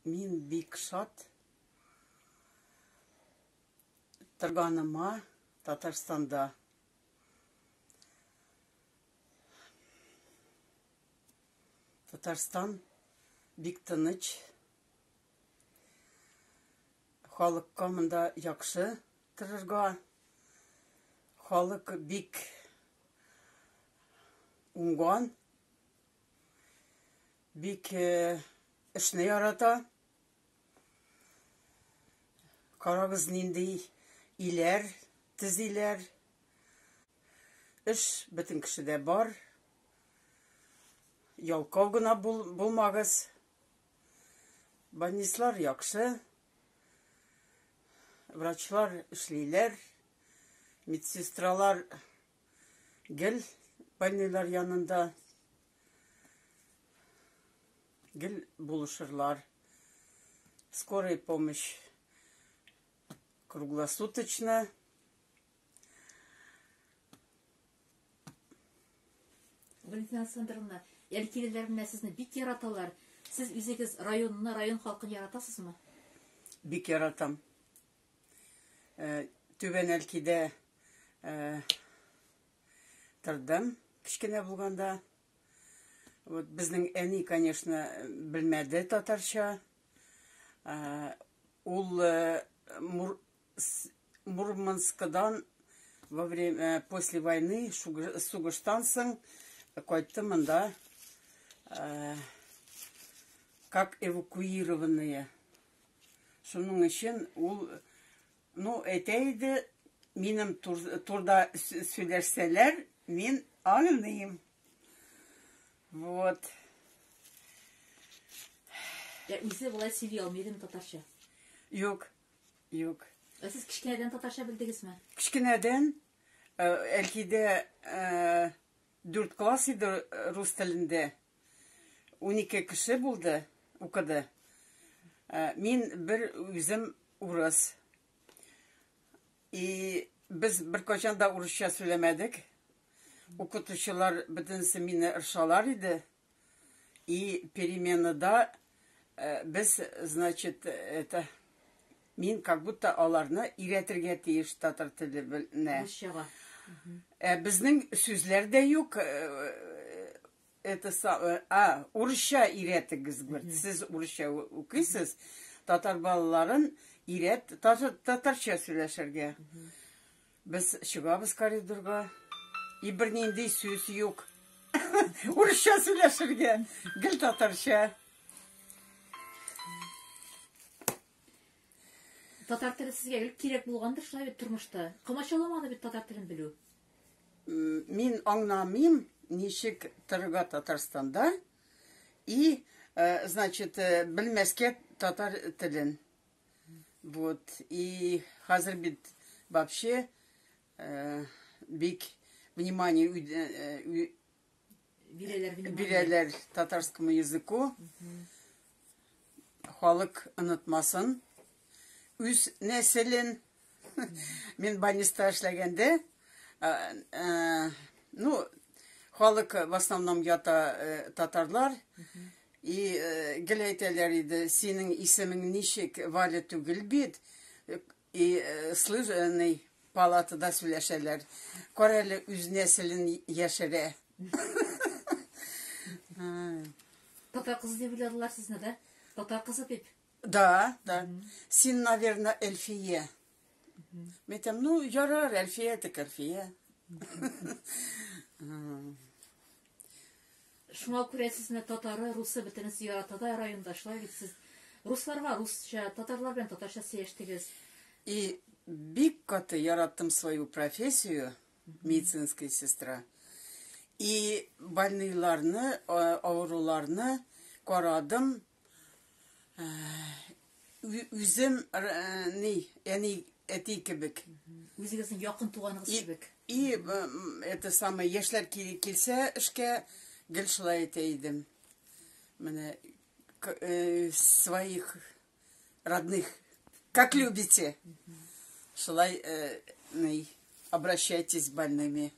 Мин бик шат торганыма Татарстанда. Татарстан бик тыныч. Халыкка монда яхшы торырга. Халык бик уңган. Бик эшне ярата. Карагыз нинди иләр, тезиләр. Эш бөтен кешедә бар. Ялкау гына булмагыз. Больницалар яхшы. Врачлар эшлиләр. Медсестралар гел больнийлар янында. Гел булышырлар. Скорая помощь круглосуточно. Валентина Александровна, әлкилеләр менә сезне бик яраталар. Сез үзегез районны, район халкын яратасызмы? Бик яратам. Түбән Әлкидә тордым, кичкенә булганда. Вот безнең әни, конечно, белмәде татарча. Ул Мурманскдан после войны сугыштан соң кайтты монда как эвакуированные. Шуның өчен ул, әйтә иде, минем турда сөйләшсәләр, мин аңлыйм. Вот. Үзе булай сөйли алмыйдым татарча? Юк. Сез кичкенәдән татарча белдегезме? Кичкенәдән Әлкидә 4 класс иде рус телендә. 12 кеше булды, укыды. Мин бер үзем урыс. И без беркайчан да урысча сөйләмәдек. Укытучылар бөтенсе мине ыршалар иде. И переменада без, значит, мин как будто аларны иретергә тиеш татар теле белне. Безнең сүзләр дә юк. Урысча иретегез. Сез урысча укыйсыз, татар балаларын ирет татарча сөйләшергә. Без чыгабыз коридорга. И бер нинди сүз юк. Урысча сөйләшергә. Гел татарча. Татар теле сезгә кирәк булгандыр шулай бит тормышта. Комачаламады бит татар телен белү. Мин аңламыйм ничек торырга Татарстанда. И, значит, белмәскә татар телен. Вот. И хәзер бит вообще бик внимание бирәләр татарскому языку. Халык онытмасын. Үз нәселен. Мин больниста эшләгәндә, халык в основном ята татарлар. И гел әйтәләр иде, синең исемең ничек, Валя түгел бит. И слышный палатада сөйләшәләр. Карәле үз нәселен яшерә. Татар кызы дип уйладылар сезне, да? Татар кызы дип. Да. Син, наверное, Эльфия. Мәйтәм, ярар, Эльфия тек Эльфия. Шуңа күрә сезне татары, русы бөтенесе яратада районда шулай бит сез. Русларга русча, татарлар белән татарча сөйләштегез. И бик каты яраттым свою профессию, медицинская сестра. И больныйларны, авыруларны карадым. Үзем әти кебек. Үзегезнең якын туганыгыз кебек. И это самое, яшьләр килсә эшкә, гел шулай әйтә идем. Менә своих родных, как любите. Шулай обращайтесь с больными.